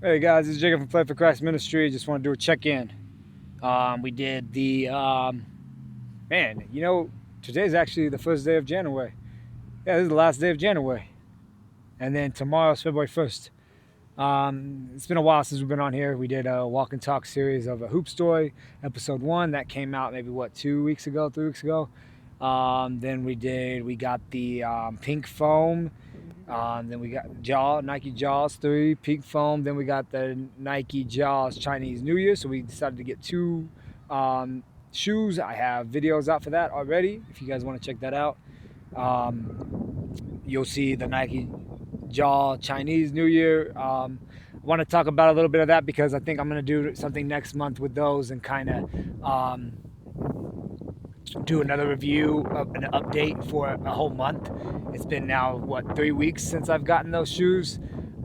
Hey guys, this is Jacob from Play for Christ Ministry. Just want to do a check-in. We did the man. Today's actually the first day of January. Yeah, this is the last day of January, and then tomorrow's February 1st. It's been a while since we've been on here. We did a walk and talk series of a hoop story, episode one that came out maybe 2 weeks ago, 3 weeks ago. Then we got the pink foam. Then we got Nike Jaws 3 Peak Foam. Then we got the Nike Jaws Chinese New Year. So we decided to get two shoes. I have videos out for that already. If you guys want to check that out, you'll see the Nike Jaw Chinese New Year. I want to talk about a little bit of that because I think I'm going to do something next month with those and kind of do another review of an update for a whole month. It's been now 3 weeks since I've gotten those shoes.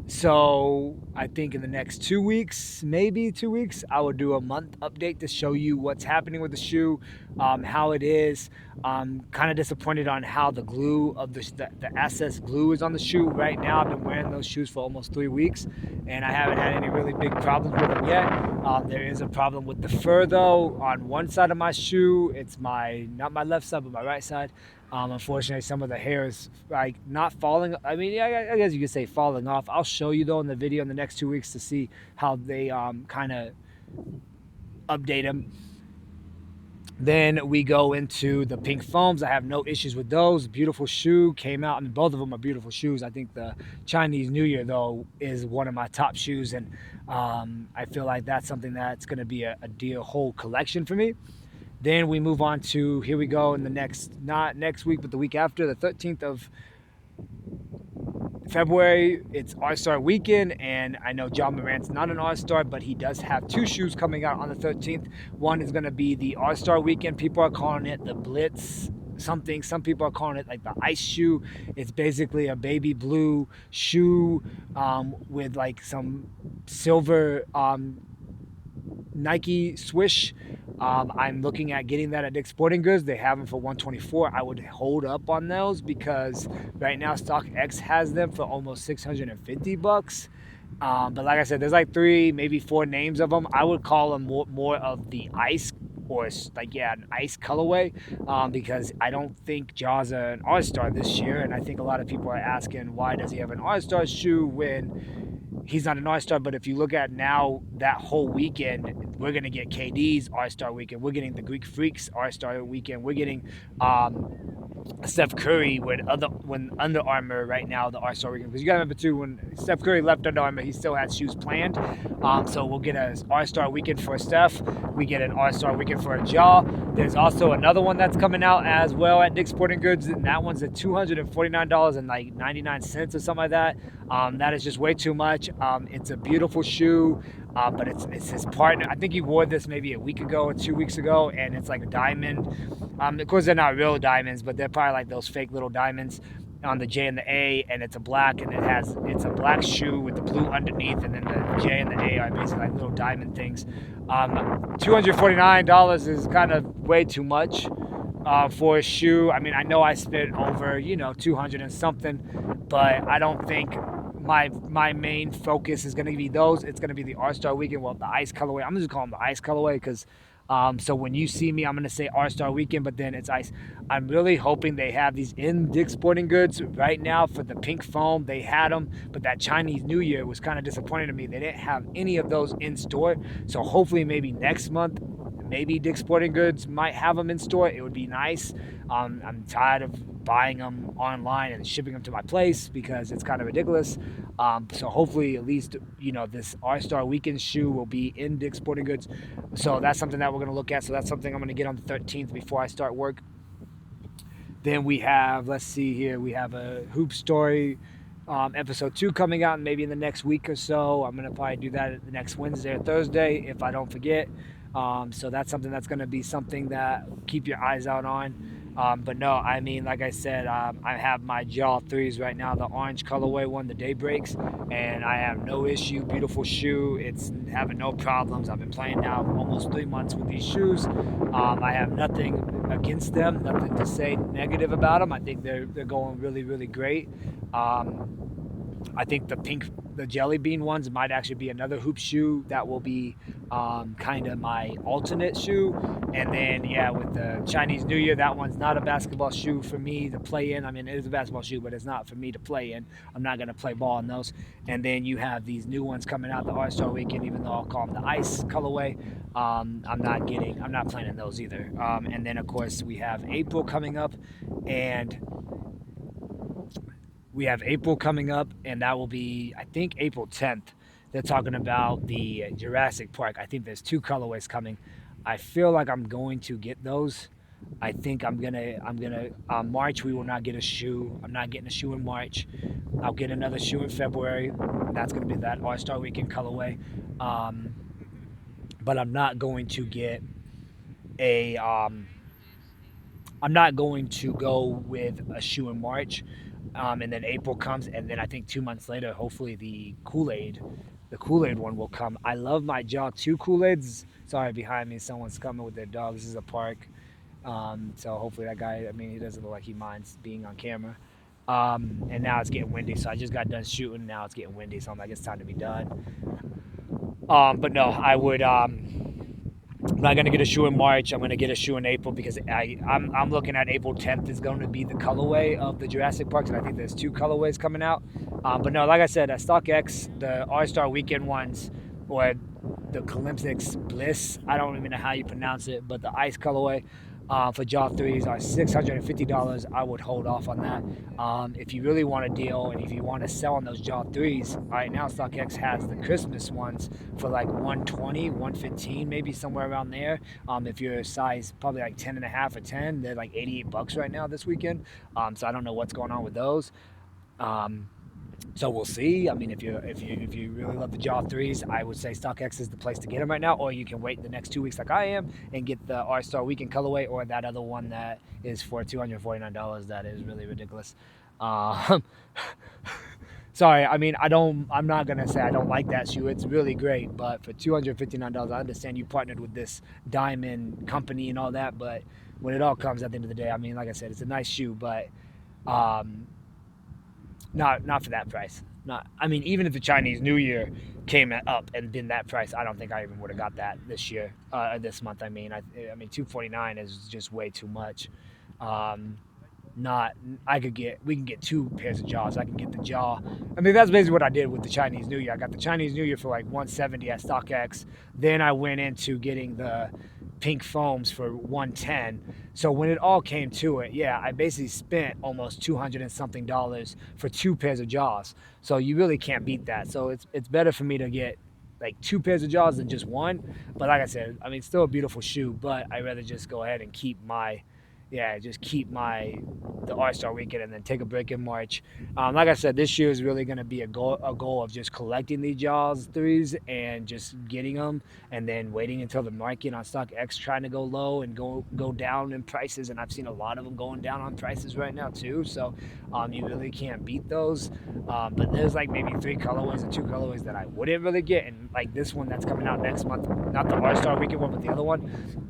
So I think in the next 2 weeks, maybe 2 weeks, I will do a month update to show you what's happening with the shoe, how it is. I'm kind of disappointed on how the glue of the SS glue is on the shoe right now. I've been wearing those shoes for almost 3 weeks, and I haven't had any really big problems with them yet. There is a problem with the fur though on one side of my shoe. It's not my left side, but my right side. Unfortunately, some of the hair is like not falling. I mean, yeah, I guess you could say falling off. I'll show you though in the video in the next 2 weeks to see how they kind of update them. Then we go into the pink foams. I have no issues with those. Beautiful shoe came out. I mean, both of them are beautiful shoes. I think the Chinese New Year though is one of my top shoes, and I feel like that's something that's going to be a deal whole collection for me. Then we move on to here we go in the not next week, but the week after, the 13th of February. It's All-Star Weekend, and I know John Morant's not an All-Star, but he does have two shoes coming out on the 13th. One is going to be the All-Star Weekend. People are calling it the Blitz something. Some people are calling it like the ice shoe. It's basically a baby blue shoe with like some silver Nike swish. I'm looking at getting that at Dick's Sporting Goods. They have them for 124. I would hold up on those because right now StockX has them for almost 650 bucks. But like I said, there's like three, maybe four names of them. I would call them more of the ice or an ice colorway because I don't think Jaws are an All-Star this year, and I think a lot of people are asking why does he have an All-Star shoe when he's not an All-Star. But if you look at now that whole weekend, we're gonna get KD's All-Star weekend. We're getting the Greek Freaks All-Star weekend. We're getting Steph Curry when Under Armour right now the All-Star weekend, because you gotta remember too, when Steph Curry left Under Armour he still had shoes planned. So we'll get an All-Star weekend for Steph. We get an All-Star weekend for a Jaw. There's also another one that's coming out as well at Dick's Sporting Goods, and that one's at $249.99 or something like that. That is just way too much. It's a beautiful shoe. But it's his partner. I think he wore this maybe a week ago or 2 weeks ago, and it's like a diamond. Of course, they're not real diamonds, but they're probably like those fake little diamonds on the J and the A, and it's a black, and it's a black shoe with the blue underneath, and then the J and the A are basically like little diamond things. $249 is kind of way too much for a shoe. I mean, I know I spent over 200 and something, but I don't think my main focus is going to be those. It's going to be the All-Star Weekend. Well, the ice colorway. I'm just calling them the ice colorway because so when you see me, I'm going to say All-Star Weekend, but then it's ice. I'm really hoping they have these in Dick's Sporting Goods right now for the pink foam. They had them, but that Chinese New Year was kind of disappointing to me. They didn't have any of those in store. So hopefully maybe next month, maybe Dick's Sporting Goods might have them in store. It would be nice. I'm tired of buying them online and shipping them to my place because it's kind of ridiculous. So hopefully at least this All-Star Weekend shoe will be in Dick's Sporting Goods. So that's something that we're going to look at. So that's something I'm going to get on the 13th before I start work. Then we have, let's see here, we have a Hoop Story episode 2 coming out maybe in the next week or so. I'm going to probably do that the next Wednesday or Thursday if I don't forget. So that's something that's going to be something that keep your eyes out on. But no, I mean, like I said, I have my Jaw 3s right now, the orange colorway one, the Daybreaks, and I have no issue. Beautiful shoe. It's having no problems. I've been playing now almost 3 months with these shoes. I have nothing against them, nothing to say negative about them. I think they're going really, really great. I think the jelly bean ones might actually be another hoop shoe that will be kind of my alternate shoe. And then, yeah, with the Chinese New Year, that one's not a basketball shoe for me to play in. I mean, it is a basketball shoe, but it's not for me to play in. I'm not going to play ball in those. And then you have these new ones coming out the All Star Weekend, even though I'll call them the Ice colorway. I'm not playing in those either. And then, of course, we have April coming up, and that will be, I think, April 10th. They're talking about the Jurassic Park. I think there's two colorways coming. I feel like I'm going to get those. I think I'm gonna March. We will not get a shoe. I'm not getting a shoe in March. I'll get another shoe in February. That's gonna be that All Star Weekend colorway. Um, but a. I'm not going to go with a shoe in March. And then April comes, and then I think 2 months later, hopefully the Kool Aid one will come. I love my Jaw 2 Kool Aids. Sorry, behind me, someone's coming with their dog. This is a park. So hopefully that guy, I mean, he doesn't look like he minds being on camera. And now it's getting windy, so I just got done shooting. Now it's getting windy, so I'm like, it's time to be done. But no, I'm not gonna get a shoe in March. I'm gonna get a shoe in April because I'm looking at April 10th is going to be the colorway of the Jurassic Parks, and I think there's two colorways coming out. But no, like I said, StockX, the All Star Weekend ones, or the Olympics Bliss. I don't even know how you pronounce it, but the ice colorway for Jaw 3s are $650. I would hold off on that. If you really want a deal and if you want to sell on those Jaw 3s, right now StockX has the Christmas ones for like 120, 115, maybe somewhere around there. If you're a size probably like 10 and a half or 10, they're like $88 right now this weekend. So I don't know what's going on with those. Um, so we'll see. I mean, if you really love the Jaw 3s, I would say StockX is the place to get them right now. Or you can wait the next 2 weeks like I am and get the All Star Weekend colorway or that other one that is for $249. That is really ridiculous. Um, Sorry, I mean I'm not gonna say I don't like that shoe. It's really great, but for $259, I understand you partnered with this diamond company and all that, but when it all comes at the end of the day, I mean, like I said, it's a nice shoe, but um, not for that price. Not. I mean, even if the Chinese New Year came up and been that price, I don't think I even would have got that this year, this month. I mean, 249 is just way too much. Um, not. We can get two pairs of jaws. I can get the jaw. I mean, that's basically what I did with the Chinese New Year. I got the Chinese New Year for like 170 at StockX. Then I went into getting the pink foams for 110. So when it all came to it, yeah, I basically spent almost 200 and something dollars for two pairs of jaws. So you really can't beat that. So it's better for me to get like two pairs of jaws than just one. But like I said, I mean, it's still a beautiful shoe, but I'd rather just go ahead and keep my the All Star Weekend and then take a break in March. Like I said, this year is really going to be a goal of just collecting these Jaws threes and just getting them, and then waiting until the market on StockX trying to go low and go down in prices. And I've seen a lot of them going down on prices right now too. So you really can't beat those. But there's like maybe three colorways or two colorways that I wouldn't really get, and like this one that's coming out next month, not the All Star Weekend one, but the other one.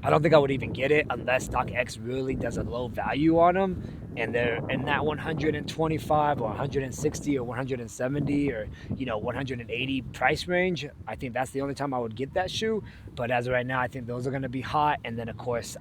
I don't think I would even get it unless StockX really does a low value on them, and they're in that 125 or 160 or 170 or 180 price range. I think that's the only time I would get that shoe. But as of right now, I think those are going to be hot, and then of course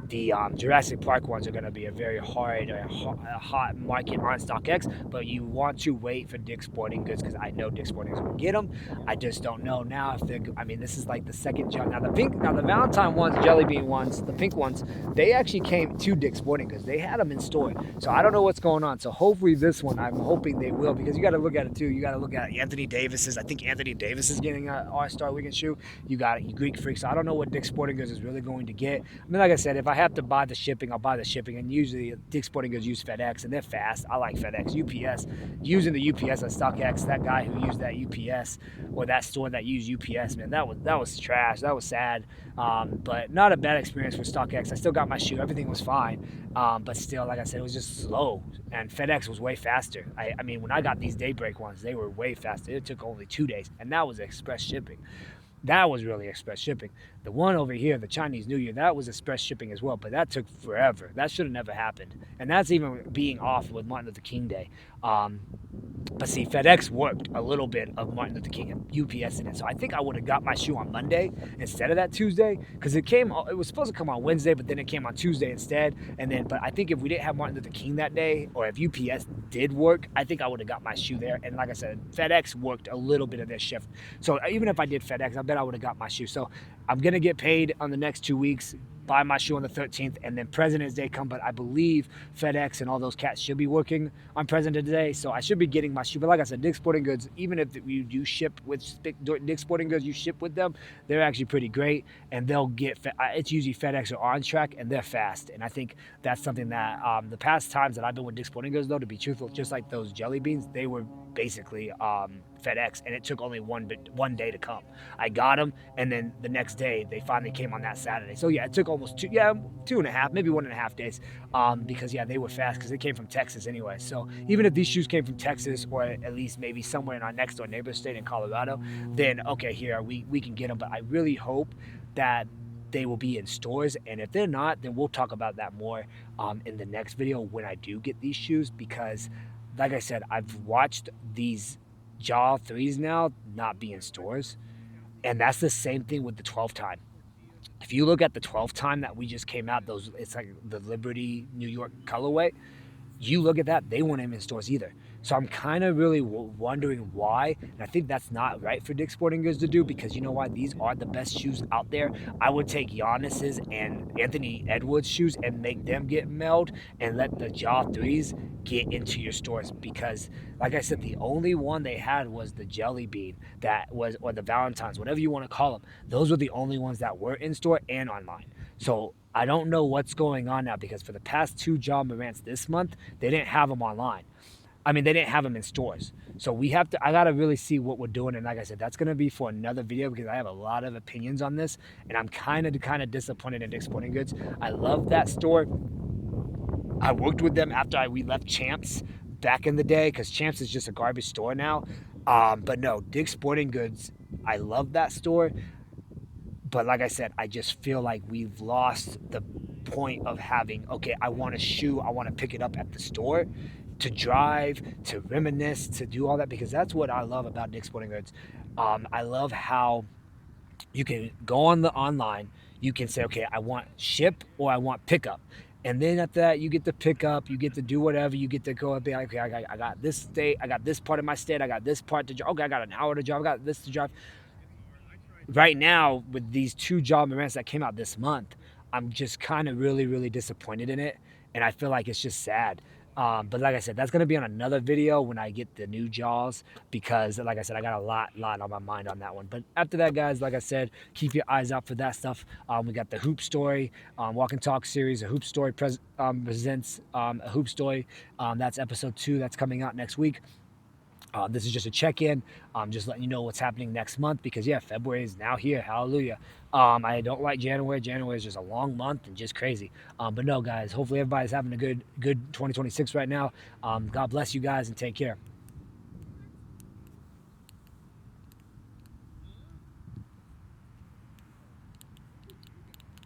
the Jurassic Park ones are going to be a very hot market on StockX, but you want to wait for Dick's Sporting Goods because I know Dick's Sporting Goods will get them. I just don't know now if they're. I mean, this is like the second gel. Now the Valentine ones, Jelly Bean ones, the pink ones, they actually came to Dick's Sporting Goods. They had them in store, so I don't know what's going on. So hopefully this one, I'm hoping they will, because you got to look at it too. You got to look at Anthony Davis's. I think Anthony Davis is getting an All Star Weekend shoe. You got it, you Greek freak. So I don't know what Dick's Sporting Goods is really going to get. I mean, like I said, if I have to buy the shipping, I'll buy the shipping. And usually Dick's Sporting Goods use FedEx, and they're fast. I like FedEx. UPS, using the UPS at StockX, that guy who used that UPS or that store that used UPS, man, that was trash. That was sad. But not a bad experience with StockX. I still got my shoe. Everything was fine. But still, like I said, it was just slow. And FedEx was way faster. I mean, when I got these Daybreak ones, they were way faster. It took only 2 days, and that was express shipping. That was really express shipping. The one over here, the Chinese New Year, that was express shipping as well, but that took forever. That should have never happened. And that's even being off with Martin Luther King Day. But see, FedEx worked a little bit of Martin Luther King and UPS in it. So I think I would have got my shoe on Monday instead of that Tuesday, because it was supposed to come on Wednesday, but then it came on Tuesday instead. But I think if we didn't have Martin Luther King that day, or if UPS did work, I think I would have got my shoe there. And like I said, FedEx worked a little bit of their shift. So even if I did FedEx, I bet I would have got my shoe. So I'm going to get paid on the next 2 weeks, buy my shoe on the 13th, and then President's Day come. But I believe FedEx and all those cats should be working on President's Day, so I should be getting my shoe. But like I said, Dick's Sporting Goods, even if you do ship with Dick's Sporting Goods, you ship with them, they're actually pretty great, and they'll get, it's usually FedEx or On Track, and they're fast. And I think that's something that the past times that I've been with Dick's Sporting Goods, though, to be truthful, just like those jelly beans, they were basically FedEx, and it took only one day to come. I got them, and then the next day they finally came on that Saturday. So yeah, it took almost 2.5, maybe 1.5 days, because yeah, they were fast because they came from Texas anyway. So even if these shoes came from Texas, or at least maybe somewhere in our next door neighbor state in Colorado, then okay, here we can get them. But I really hope that they will be in stores, and if they're not, then we'll talk about that more in the next video when I do get these shoes, because like I said, I've watched these Jaw 3s now not be in stores, and that's the same thing with the 12 time. If you look at the 12 time that we just came out, it's like the Liberty New York colorway, you look at that, they weren't even in stores either. So I'm kind of really wondering why, and I think that's not right for Dick's Sporting Goods to do, because you know why? These are the best shoes out there. I would take Giannis's and Anthony Edwards shoes and make them get mailed, and let the Jaw 3s get into your stores, because like I said, the only one they had was the Jelly Bean, or the Valentine's, whatever you want to call them. Those were the only ones that were in store and online. So I don't know what's going on now, because for the past 2 Ja Morants this month, they didn't have them online. I mean, they didn't have them in stores. So I got to really see what we're doing. And like I said, that's going to be for another video, because I have a lot of opinions on this, and I'm kind of disappointed in Dick's Sporting Goods. I love that store. I worked with them after we left Champs back in the day, because Champs is just a garbage store now. But no, Dick's Sporting Goods, I love that store. But like I said, I just feel like we've lost the point of having, okay, I want a shoe, I want to pick it up at the store, to drive, to reminisce, to do all that, because that's what I love about Dick's Sporting Goods. I love how you can go on the online, you can say, okay, I want ship or I want pickup. And then after that, you get to pick up, you get to do whatever, you get to go and be like, okay, I got this state, I got this part of my state, I got this part to drive, okay, I got an hour to drive, I got this to drive. Right now, with these 2 Ja Morants that came out this month, I'm just kind of really disappointed in it, and I feel like it's just sad. But like I said, that's going to be on another video when I get the new Jaws, because like I said, I got a lot on my mind on that one. But after that, guys, like I said, keep your eyes out for that stuff. We got the Hoop Story Walk and Talk series. A Hoop Story presents a Hoop Story. That's episode 2 that's coming out next week. This is just a check-in, just letting you know what's happening next month, because yeah, February is now here. Hallelujah. I don't like January. January is just a long month and just crazy. But no, guys, hopefully everybody's having a good 2026 right now. God bless you guys, and take care.